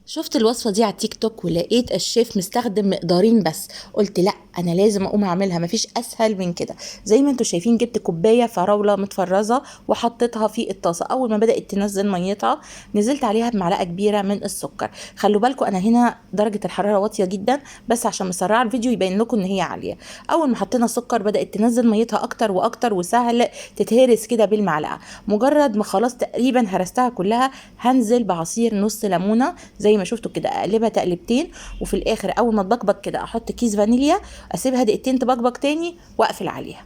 شفت الوصفة دي على التيك توك ولقيت الشيف مستخدم مقدارين بس، قلت لا انا لازم اقوم اعملها، مفيش اسهل من كده. زي ما انتوا شايفين جبت كوباية فراولة متفرزة وحطيتها في الطاسة. اول ما بدأت تنزل ميتها نزلت عليها بمعلقة كبيرة من السكر. خلوا بالكم انا هنا درجة الحرارة واطية جدا، بس عشان مسرعة الفيديو يبين لكم ان هي عالية. اول ما حطينا السكر بدأت تنزل ميتها اكتر واكتر، وسهل تتهرس كده بالمعلقة. مجرد ما خلاص تقريبا هرستها كلها هنزل بعصير نص ليمونة زي ما شفتوا كده، اقلبها تقلبتين، وفي الاخر اول ما تبقبق كده احط كيس فانيليا، اسيبها دقيقتين تبقبق تاني واقفل عليها.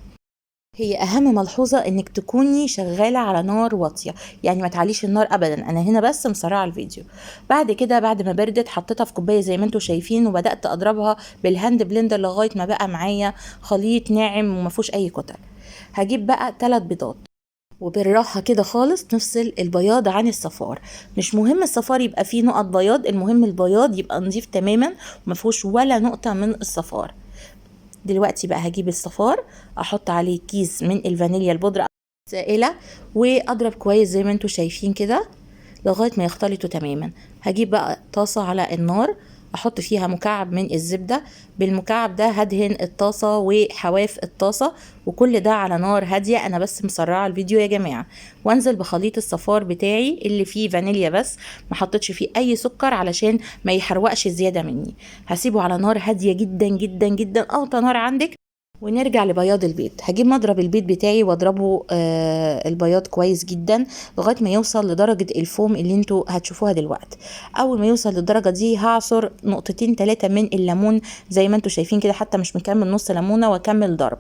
هي اهم ملحوظه انك تكوني شغاله على نار واطيه، يعني ما تعليش النار ابدا. انا هنا بس مسرعه الفيديو. بعد كده بعد ما بردت حطيتها في كوبايه زي ما انتم شايفين، وبدات اضربها بالهاند بلندر لغايه ما بقى معايا خليط ناعم وما فيهوش اي كتل. هجيب بقى 3 بيضات وبالراحة كده خالص نفصل البياض عن الصفار. مش مهم الصفار يبقى فيه نقط بياض، المهم البياض يبقى نظيف تماما ومفيهوش ولا نقطة من الصفار. دلوقتي بقى هجيب الصفار احط عليه كيس من الفانيليا البودرة سائلة، واضرب كويس زي ما انتوا شايفين كده لغاية ما يختلطوا تماما. هجيب بقى طاسة على النار احط فيها مكعب من الزبدة. بالمكعب ده هدهن الطاسة وحواف الطاسة، وكل ده على نار هادية. انا بس مسرعة الفيديو يا جماعة. وانزل بخليط الصفار بتاعي اللي فيه فانيليا بس، ما حطيتش فيه اي سكر علشان ما يحرقش زيادة مني. هسيبه على نار هادية جدا جدا جدا، اوطى نار عندك. ونرجع لبياض البيض. هجيب مضرب البيض بتاعي واضربه البياض كويس جدا لغايه ما يوصل لدرجه الفوم اللي انتوا هتشوفوها دلوقتي. اول ما يوصل للدرجه دي هعصر نقطتين 3 من الليمون زي ما انتوا شايفين كده، حتى مش مكمل نص ليمونه، واكمل ضرب.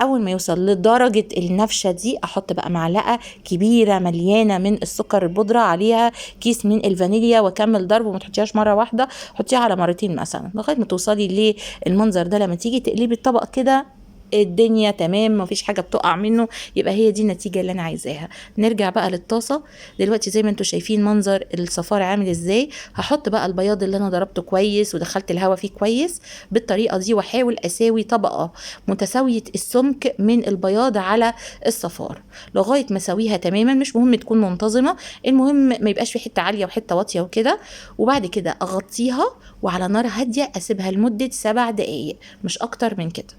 اول ما يوصل لدرجه النفشه دي احط بقى معلقه كبيره مليانه من السكر البودره، عليها كيس من الفانيليا، واكمل ضرب. وما تحطيهاش مره واحده، حطيها على مرتين مثلا لغايه ما توصلي للمنظر ده. لما تيجي تقلبي الطبق كده الدنيا تمام، مفيش حاجه بتقع منه، يبقى هي دي النتيجه اللي انا عايزاها. نرجع بقى للطاسه. دلوقتي زي ما انتم شايفين منظر الصفار عامل ازاي. هحط بقى البياض اللي انا ضربته كويس ودخلت الهواء فيه كويس بالطريقه دي، واحاول اساوي طبقه متساويه السمك من البياض على الصفار لغايه ما اسويها تماما. مش مهم تكون منتظمه، المهم ما يبقاش في حته عاليه وحته واطيه وكده. وبعد كده اغطيها وعلى نار هاديه اسيبها لمده 7 دقائق، مش اكتر من كده.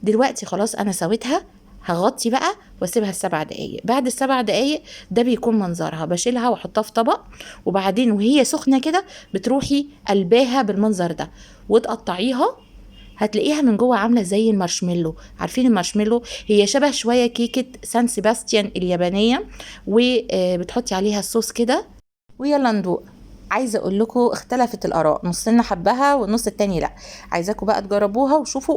دلوقتي خلاص انا سويتها، هغطي بقى واسيبها 7 دقايق. بعد ال7 دقايق ده بيكون منظرها. بشيلها واحطها في طبق، وبعدين وهي سخنه كده بتروحي قلباها بالمنظر ده وتقطعيها. هتلاقيها من جوه عامله زي المارشميلو. عارفين المارشميلو؟ هي شبه شويه كيكه سان سيباستيان اليابانيه، وبتحطي عليها الصوص كده. ويلا ندوق. عايزه اقول لكم اختلفت الاراء، نصنا حبها والنص التاني لا. عايزاكم بقى تجربوها وشوفوا.